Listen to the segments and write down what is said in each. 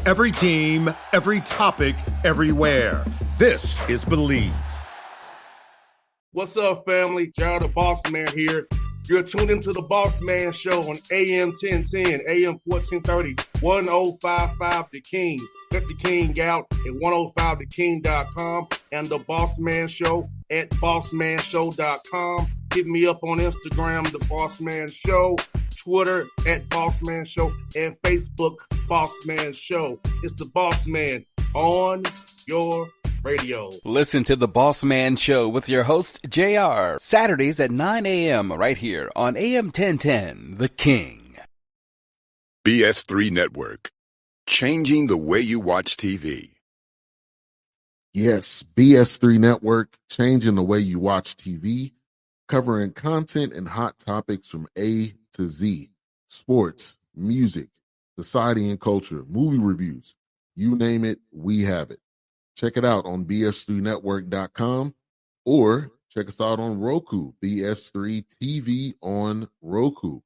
Every team, every topic, everywhere. This is Believe. What's up, family? Jared the Bossman here. You're tuned into the Bossman Show on AM 1010, AM 1430, 1055 The King. Check The King out at 105theking.com and the Bossman Show at bossmanshow.com. Hit me up on Instagram, The Bossman Show, Twitter at Bossman Show, and Facebook, Bossman Show. It's the Bossman on your radio. Listen to the Bossman Show with your host, JR, Saturdays at 9 a.m. right here on AM 1010, The King. BS3 Network, changing the way you watch TV. Yes, BS3 Network, changing the way you watch TV, covering content and hot topics from A to Z, sports, music, society and culture, movie reviews, you name it, we have it. Check it out on bs3network.com or check us out on Roku, BS3 TV on Roku,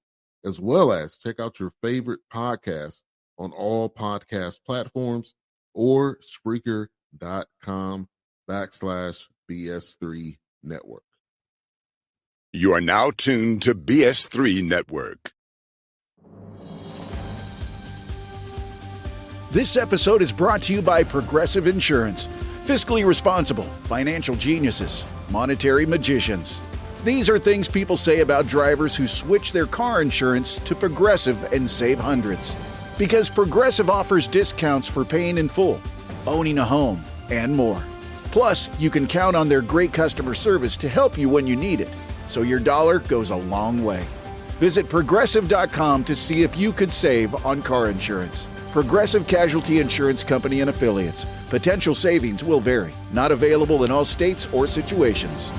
as well as check out your favorite podcast on all podcast platforms or Spreaker.com/BS3 Network. You are now tuned to BS3 Network. This episode is brought to you by Progressive Insurance. Fiscally responsible, financial geniuses, monetary magicians. These are things people say about drivers who switch their car insurance to Progressive and save hundreds. Because Progressive offers discounts for paying in full, owning a home, and more. Plus, you can count on their great customer service to help you when you need it, so your dollar goes a long way. Visit Progressive.com to see if you could save on car insurance. Progressive Casualty Insurance Company and Affiliates. Potential savings will vary. Not available in all states or situations.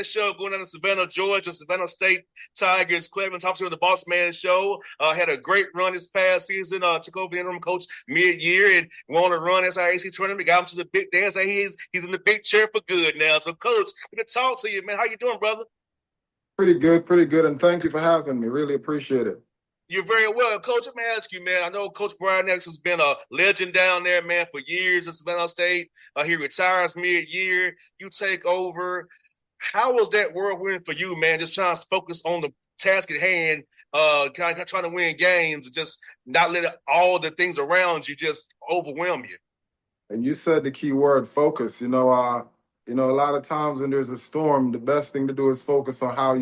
Show going on in Savannah, Georgia, Savannah State Tigers, Clevan, Thompson with the Bossman Show. Had a great run this past season. Took over the interim coach mid-year and won a run SIAC tournament. Got him to the big dance. He's in the big chair for good now. So, Coach, good to talk to you, man. How you doing, brother? Pretty good, and thank you for having me. Really appreciate it. You're very well. Coach, let me ask you, man. I know Coach Brian X has been a legend down there, man, for years at Savannah State. He retires mid-year. You take over. How was that whirlwind for you, man? Just trying to focus on the task at hand, kind of trying to win games, just not let all the things around you just overwhelm you. And you said the key word, focus. A lot of times when there's a storm, the best thing to do is focus on how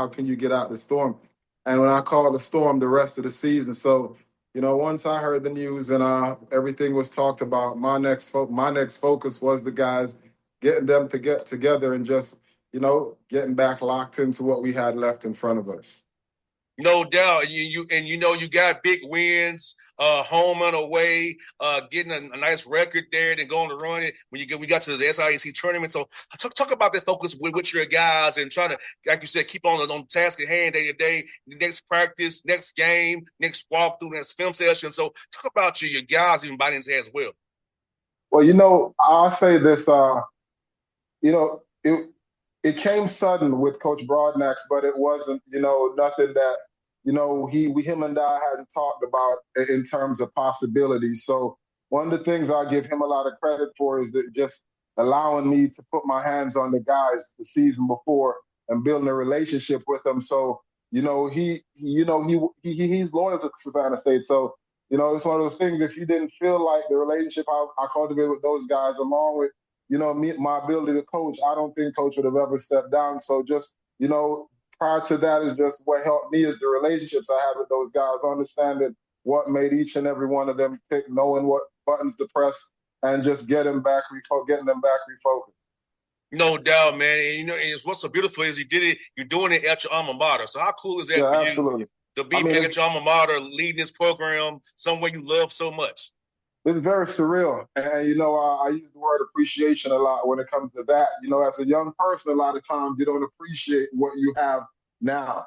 can you get out the storm. And when I call the storm, the rest of the season. So, once I heard the news and everything was talked about, my next focus was the guys, getting them to get together and just getting back locked into what we had left in front of us. No doubt. You got big wins, home and away, getting a nice record there, then going to run it when we got to the SIAC tournament. So talk about that focus with your guys and trying to, like you said, keep on task at hand day to day, next practice, next game, next walkthrough, next film session. So talk about your guys even biting his head as well. Well, I'll say this, it came sudden with Coach Broadnax, but it wasn't, nothing that, him and I hadn't talked about in terms of possibilities. So one of the things I give him a lot of credit for is that just allowing me to put my hands on the guys the season before and building a relationship with them. So, he's loyal to Savannah State. So, it's one of those things, if you didn't feel like the relationship I cultivated with those guys, along with, my ability to coach, I don't think Coach would have ever stepped down. So just, prior to that is just what helped me is the relationships I had with those guys, understanding what made each and every one of them tick, knowing what buttons to press, and just getting them back refocused. No doubt, man. And and what's so beautiful is you're doing it at your alma mater. So how cool is that Yeah, for you absolutely. to be back at your alma mater, leading this program somewhere you love so much? It's very surreal. And, I use the word appreciation a lot when it comes to that. As a young person, a lot of times you don't appreciate what you have now.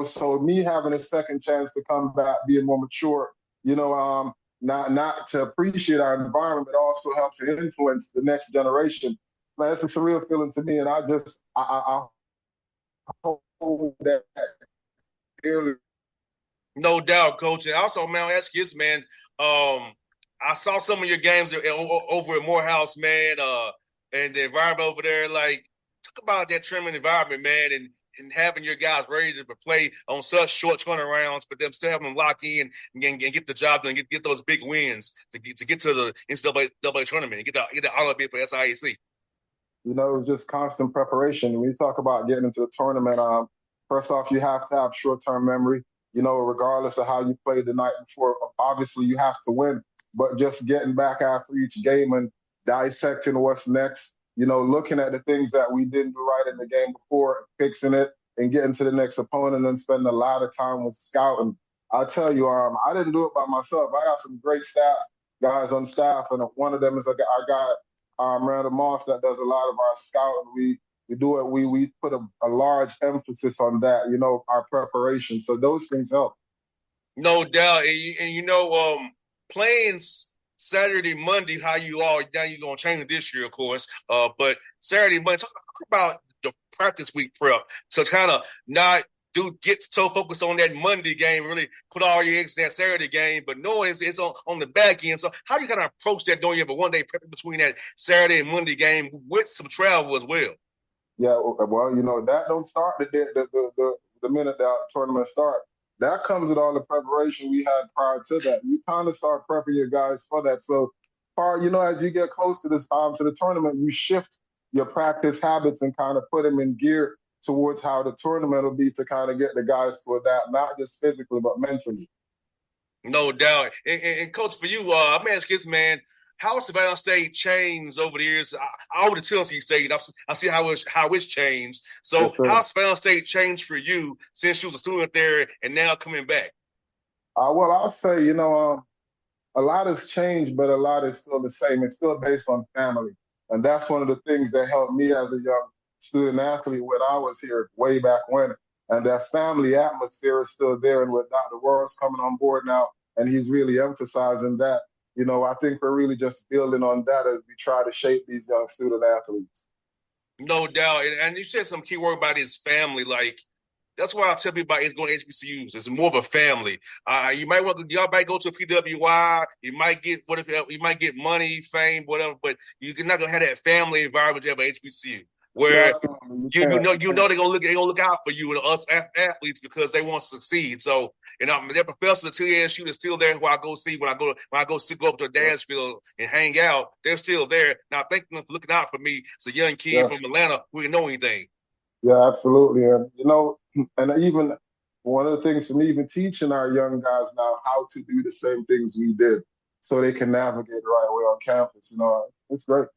So me having a second chance to come back, being more mature, not to appreciate our environment, but also help to influence the next generation. Man, it's a surreal feeling to me. And I hold that dearly. No doubt, coach. And also, man, I'll ask you this, man. I saw some of your games over at Morehouse, man, and the environment over there. Like, talk about that trimming environment, man, and having your guys ready to play on such short turnarounds, but them still having them lock in and get the job done, get those big wins to get to the NCAA tournament and get the honor bid for SIAC. It was just constant preparation. When you talk about getting into the tournament, first off, you have to have short-term memory. Regardless of how you played the night before, obviously you have to win. But just getting back after each game and dissecting what's next, looking at the things that we didn't do right in the game before, fixing it, and getting to the next opponent and spending a lot of time with scouting. I tell you, I didn't do it by myself. I got some great guys on staff, and one of them is our guy, Randall Moss, that does a lot of our scouting. We do it. We put a large emphasis on that, our preparation. So those things help. No doubt. And playing Saturday, Monday, how you are, now you're going to change this year, of course. But Saturday, Monday, talk about the practice week prep. So kind of not get so focused on that Monday game, really put all your eggs in that Saturday game, but knowing it's on the back end. So how do you kind of approach that? Don't you have a one-day prep between that Saturday and Monday game with some travel as well? Yeah, well, that don't start the minute the tournament starts. That comes with all the preparation we had prior to that. You kind of start prepping your guys for that. So, as you get close to this to the tournament, you shift your practice habits and kind of put them in gear towards how the tournament will be to kind of get the guys to adapt, not just physically but mentally. No doubt. And coach, for you, I'm asking this, man. How has Savannah State changed over the years? I would Tennessee State. I see how it's changed. So Yes, how has Savannah State changed for you since you was a student there and now coming back? Well, I'll say, a lot has changed, but a lot is still the same. It's still based on family. And that's one of the things that helped me as a young student athlete when I was here way back when. And that family atmosphere is still there. And with Dr. Worrell's coming on board now, and he's really emphasizing that, I think we're really just building on that as we try to shape these young student athletes. No doubt. And you said some key word about his family. Like, that's why I tell people about going to HBCUs. It's more of a family. Y'all might go to a PWI. You might get money, fame, whatever, but you're not gonna have that family environment you have at HBCU. Where you know they're gonna look out for you and us athletes because they want to succeed. So their professors at TSU that's still there who I go see when I go up to Dansville and hang out. They're still there. Now thank them for looking out for me. It's a young kid from Atlanta who didn't know anything. Yeah, absolutely. And and even one of the things for me, even teaching our young guys now how to do the same things we did so they can navigate the right way on campus, it's great.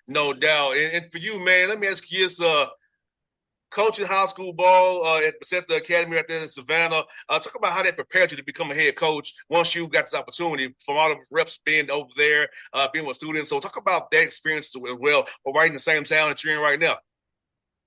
No doubt. And for you, man, let me ask you this, coaching high school ball at the Academy right there in Savannah. Talk about how that prepared you to become a head coach once you got this opportunity from all the reps being over there, being with students. So talk about that experience as well, or right in the same town that you're in right now.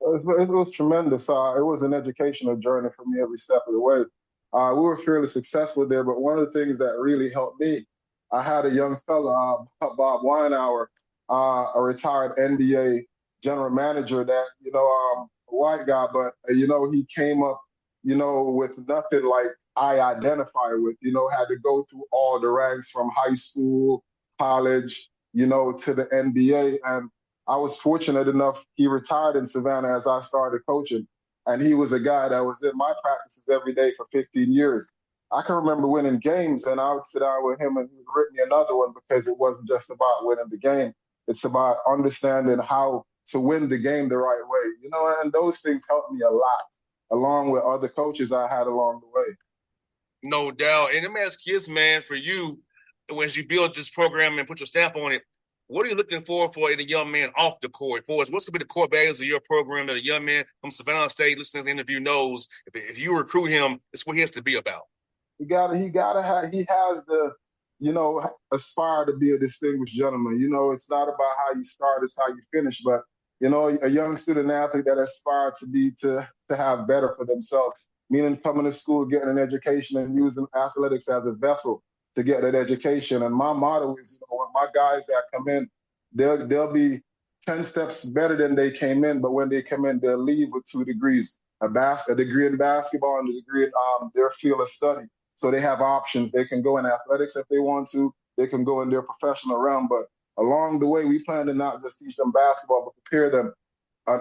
It was tremendous. It was an educational journey for me every step of the way. We were fairly successful there, but one of the things that really helped me, I had a young fella, Bob Weinauer, a retired NBA general manager that, a white guy, but, he came up, with nothing like I identify with, had to go through all the ranks from high school, college, to the NBA. And I was fortunate enough, he retired in Savannah as I started coaching. And he was a guy that was in my practices every day for 15 years. I can remember winning games, and I would sit down with him and he would write me another one because it wasn't just about winning the game. It's about understanding how to win the game the right way, and those things helped me a lot, along with other coaches I had along the way. No doubt. And let me ask you this, man, for you, as you build this program and put your stamp on it, what are you looking for in a young man off the court? For us, what's going to be the core values of your program that a young man from Savannah State listening to the interview knows if you recruit him, it's what he has to be about? He has the, aspire to be a distinguished gentleman. It's not about how you start, it's how you finish. But, a young student athlete that aspire to have better for themselves, meaning coming to school, getting an education and using athletics as a vessel to get that education. And my motto is, my guys that come in, they'll be 10 steps better than they came in, but when they come in, they'll leave with 2 degrees, a degree in basketball and a degree in their field of study. So they have options. They can go in athletics if they want to. They can go in their professional realm. But along the way, we plan to not just teach them basketball, but prepare them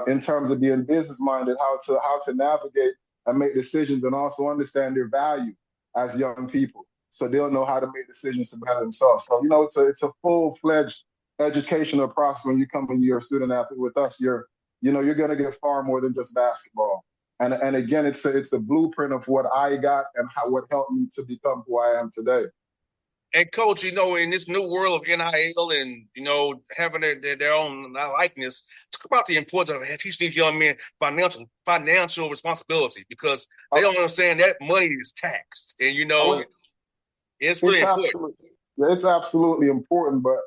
in terms of being business-minded, how to navigate and make decisions, and also understand their value as young people, so they'll know how to make decisions to better themselves. So it's a full-fledged educational process when you come and you're a student athlete with us. You're going to get far more than just basketball. And again, it's a blueprint of what I got and what helped me to become who I am today. And Coach, in this new world of NIL and, having their own likeness, talk about the importance of teaching these young men financial responsibility, because they don't understand that money is taxed. And, it's really important. It's absolutely important, but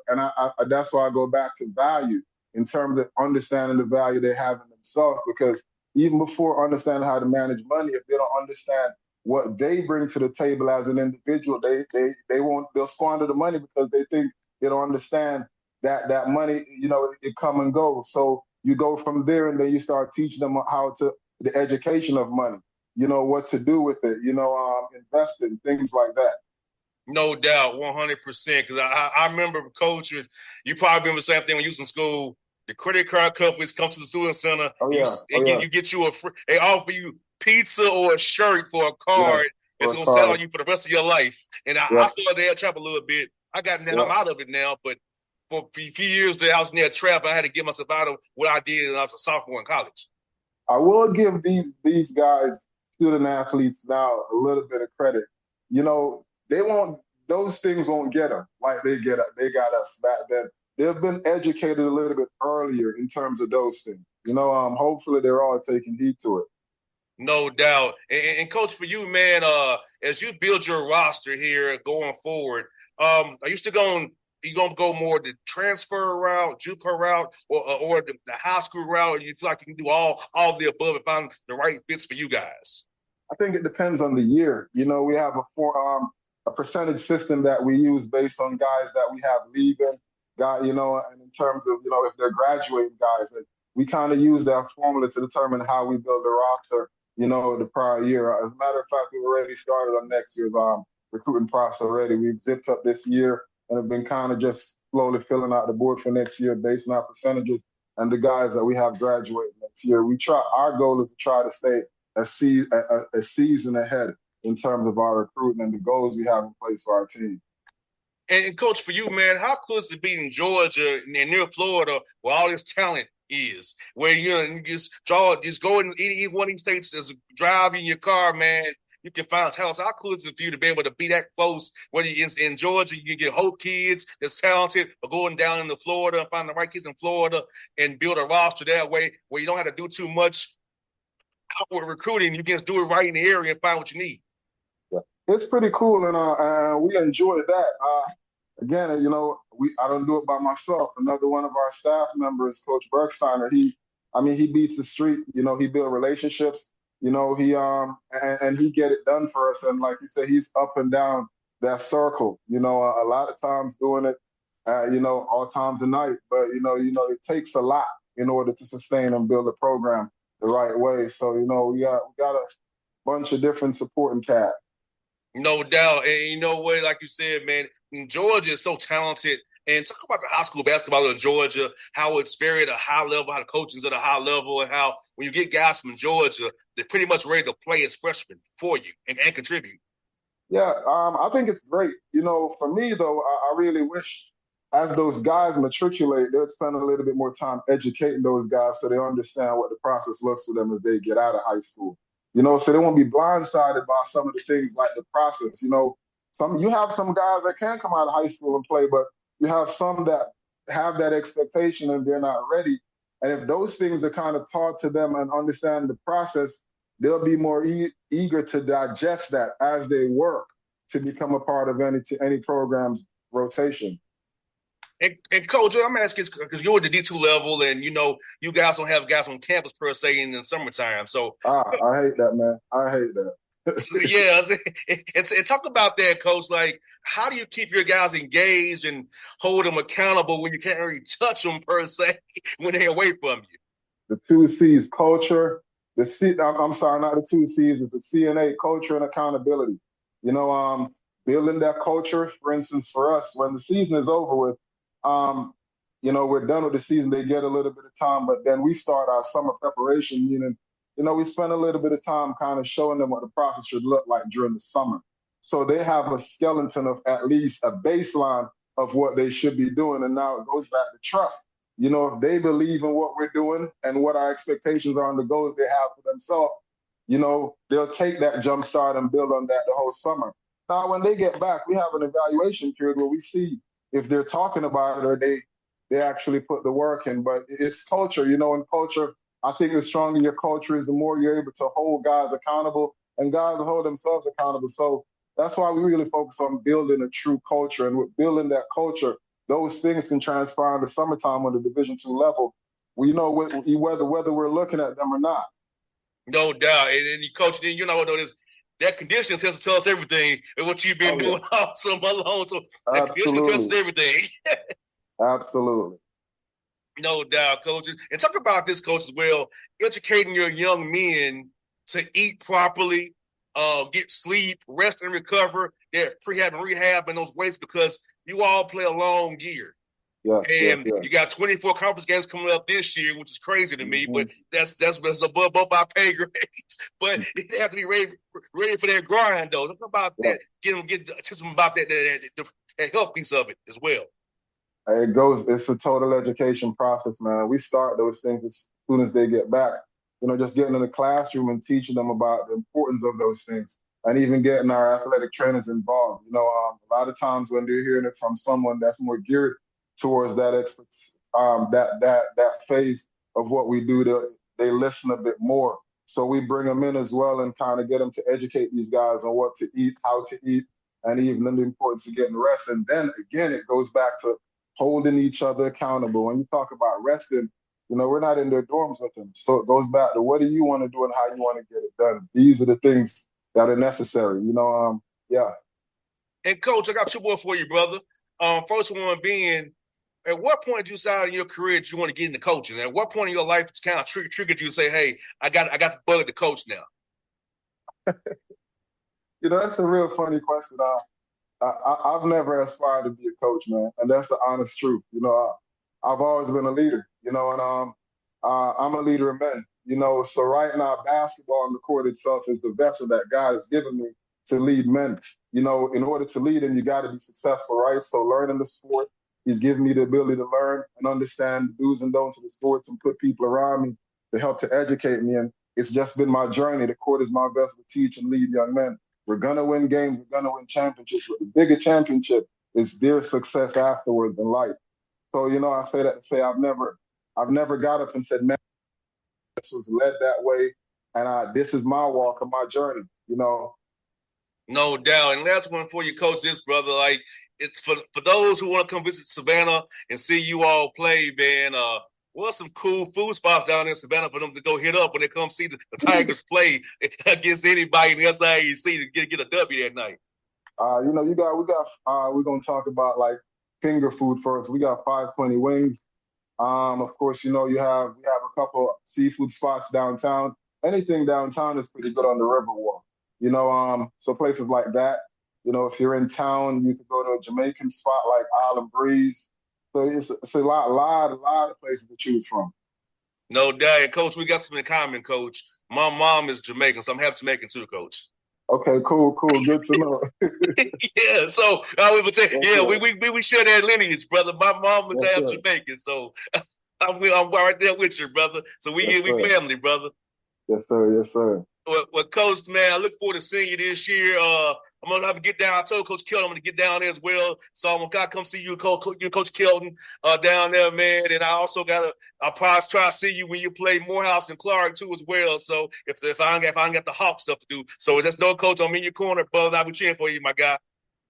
that's why I go back to value in terms of understanding the value they have in themselves, because even before understanding how to manage money, if they don't understand what they bring to the table as an individual, they'll squander the money because they think they don't understand that money, it come and go. So you go from there and then you start teaching them the education of money, what to do with it, invest in things like that. No doubt, 100%. Because I remember, Coach, you probably remember the same thing when you was in school. The credit card companies come to the student center. You get you they offer you pizza or a shirt for a card that's going to sell on you for the rest of your life. And I feel like they had trap a little bit. I'm out of it now, but for a few years there, I was near trap. I had to get myself out of what I did when I was a sophomore in college. I will give these guys, student athletes, now a little bit of credit. Those things won't get them like they got us back then. They've been educated a little bit earlier in terms of those things. Hopefully they're all taking heed to it. No doubt. And Coach, for you, man, as you build your roster here going forward, are you still going to go more the transfer route, JUCO route, or the high school route? Or you feel like you can do all of the above and find the right fits for you guys? I think it depends on the year. We have a percentage system that we use based on guys that we have leaving, and in terms of, if they're graduating guys, and we kind of use that formula to determine how we build the roster, the prior year. As a matter of fact, we've already started on next year's recruiting process already. We've zipped up this year and have been kind of just slowly filling out the board for next year based on our percentages and the guys that we have graduating next year. Our goal is to try to stay a season ahead in terms of our recruiting and the goals we have in place for our team. And Coach, for you, man, how cool is it being in Georgia and near Florida where all this talent is? Where you just go in any one of these states, just drive in your car, man. You can find talent. So how cool is it for you to be able to be that close? Whether you're in Georgia, you can get Hope kids that's talented, or going down into Florida and find the right kids in Florida and build a roster that way where you don't have to do too much outward recruiting. You can just do it right in the area and find what you need. It's pretty cool, and we enjoy that. Again, I don't do it by myself. Another one of our staff members, Coach Bergsteiner, he beats the street. He builds relationships. He and he get it done for us. And like you said, he's up and down that circle. A lot of times doing it, all times of night. But it takes a lot in order to sustain and build a program the right way. So we got a bunch of different supporting cast. No doubt. And like you said, man, Georgia is so talented. And talk about the high school basketball in Georgia, how it's very at a high level, how the coaching's at a high level, and how when you get guys from Georgia, they're pretty much ready to play as freshmen for you and contribute. Yeah, I think it's great. For me, though, I really wish as those guys matriculate, they'd spend a little bit more time educating those guys so they understand what the process looks for them as they get out of high school. So they won't be blindsided by some of the things like the process. You have some guys that can come out of high school and play, but you have some that have that expectation and they're not ready. And if those things are kind of taught to them and understand the process, they'll be more eager to digest that as they work to become a part of any program's rotation. And Coach, I'm asking because you're at the D2 level, and you guys don't have guys on campus per se in the summertime. So I hate that, man. I hate that. yeah, and talk about that, Coach. Like, how do you keep your guys engaged and hold them accountable when you can't really touch them per se when they're away from you? The 2C's culture. I'm sorry, not the 2C's. It's the CNA, culture and accountability. Building that culture. For instance, for us, when the season is over with, we're done with the season. They get a little bit of time, but then we start our summer preparation. Meaning, we spend a little bit of time kind of showing them what the process should look like during the summer. So they have a skeleton of at least a baseline of what they should be doing. And now it goes back to trust. If they believe in what we're doing and what our expectations are and the goals they have for themselves, they'll take that jump start and build on that the whole summer. Now, when they get back, we have an evaluation period where we see if they're talking about it or they actually put the work in. But it's culture, in culture, I think the stronger your culture is, the more you're able to hold guys accountable and guys hold themselves accountable. So that's why we really focus on building a true culture. And with building that culture, those things can transpire in the summertime on the Division II level. We know whether we're looking at them or not. No doubt. And you coach, then this. That conditioning test tells us everything and what you've been doing all summer long. So that conditioning tells us everything. Absolutely. No doubt, coaches. And talk about this, coach, as well, educating your young men to eat properly, get sleep, rest and recover. They're prehab and rehab and those weights because you all play a long year. Yes, you got 24 conference games coming up this year, which is crazy to me, but that's above our pay grades. But they have to be ready for their grind, though. Talk about that. Teach them about that health piece of it as well. It's a total education process, man. We start those things as soon as they get back. Just getting in the classroom and teaching them about the importance of those things, and even getting our athletic trainers involved. A lot of times when they're hearing it from someone that's more geared towards that phase of what we do, they listen a bit more. So we bring them in as well and kind of get them to educate these guys on what to eat, how to eat, and even the importance of getting rest. And then again, it goes back to holding each other accountable. When you talk about resting, we're not in their dorms with them. So it goes back to what do you want to do and how you want to get it done. These are the things that are necessary, yeah. And Coach, I got two more for you, brother. First one being, at what point did you decide in your career that you want to get into coaching? At what point in your life kind of triggered you to say, hey, I got the bug to coach now? That's a real funny question. I've never aspired to be a coach, man, and that's the honest truth. I've always been a leader, and I'm a leader of men, So right now, basketball on the court itself is the vessel that God has given me to lead men. In order to lead them, you got to be successful, right? So learning the sport, He's given me the ability to learn and understand the do's and don'ts of the sports and put people around me to help to educate me. And it's just been my journey. The court is my vessel to teach and lead young men. We're going to win games. We're going to win championships. But the bigger championship is their success afterwards in life. So, I say that to say I've never got up and said, man, this was led that way. And this is my walk and my journey, No doubt. And last one for you, Coach, this, brother, like, it's for those who want to come visit Savannah and see you all play, man. What's some cool food spots down there in Savannah for them to go hit up when they come see the Tigers play against anybody in the SIAC to get a W that night? We're gonna talk about like finger food first. We got 520 wings. Of course, we have a couple seafood spots downtown. Anything downtown is pretty good on the Riverwalk. So places like that. If you're in town, you could go to a Jamaican spot like Island Breeze. So it's a lot of places to choose from. No doubt. And Coach, we got something in common, Coach. My mom is Jamaican, so I'm half Jamaican too, Coach. Okay, cool. Good to know. Yeah, so we would say, we share that lineage, brother. My mom is half Jamaican, so I'm right there with you, brother. So we family, brother. Yes, sir. Well, Coach, man, I look forward to seeing you this year. I'm gonna have to get down. I told Coach Kelton I'm gonna get down there as well. So I'm gonna come see you, Coach Kelton, down there, man. And I also I'll probably try to see you when you play Morehouse and Clark too as well. So if I ain't got the Hawk stuff to do, so just know, Coach, I'm in your corner, brother. I'll be cheering for you, my guy.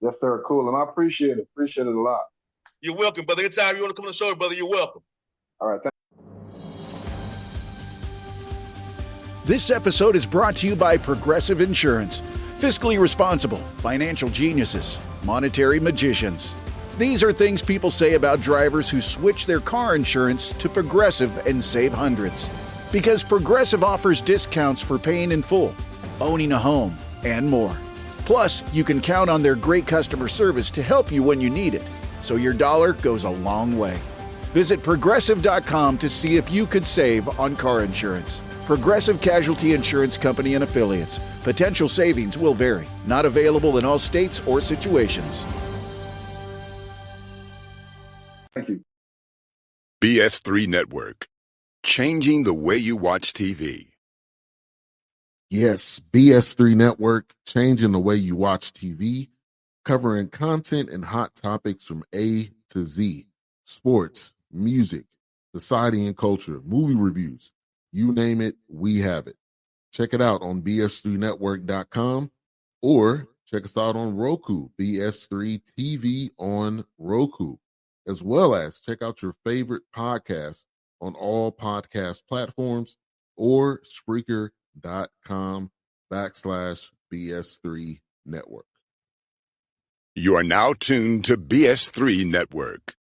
Yes, sir. Cool, and I appreciate it. Appreciate it a lot. You're welcome, brother. Anytime you want to come on the show, brother, you're welcome. All right. This episode is brought to you by Progressive Insurance. Fiscally responsible, financial geniuses, monetary magicians. These are things people say about drivers who switch their car insurance to Progressive and save hundreds. Because Progressive offers discounts for paying in full, owning a home, and more. Plus, you can count on their great customer service to help you when you need it, so your dollar goes a long way. Visit Progressive.com to see if you could save on car insurance. Progressive Casualty Insurance Company and Affiliates. Potential savings will vary. Not available in all states or situations. Thank you. BS3 Network. Changing the way you watch TV. Yes, BS3 Network, changing the way you watch TV, covering content and hot topics from A to Z. Sports, music, society and culture, movie reviews. You name it, we have it. Check it out on bs3network.com or check us out on Roku, BS3 TV on Roku, as well as check out your favorite podcast on all podcast platforms or Spreaker.com/BS3 Network. You are now tuned to BS3 Network.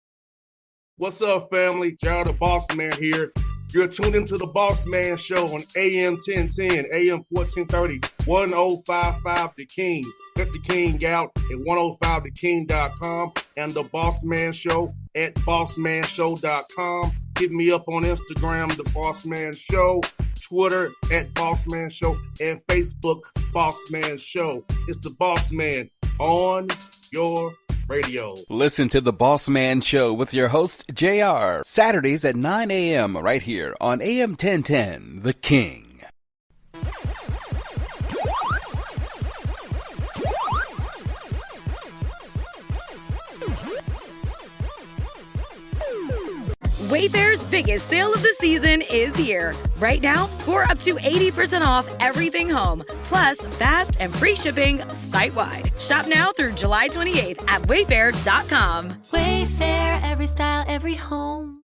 What's up, family? Jared the Bossman here. You're tuned into the Bossman Show on AM 1010, AM 1430, 1055 The King. Check The King out at 105theking.com and the Bossman Show at bossmanshow.com. Hit me up on Instagram, The Bossman Show, Twitter at Bossman Show, and Facebook, Bossman Show. It's the Bossman on your radio. Listen to The Bossman Show with your host, JR, Saturdays at 9 a.m. right here on AM 1010, The King. Wayfair's biggest sale of the season is here. Right now, score up to 80% off everything home, plus fast and free shipping site-wide. Shop now through July 28th at wayfair.com. Wayfair, every style, every home.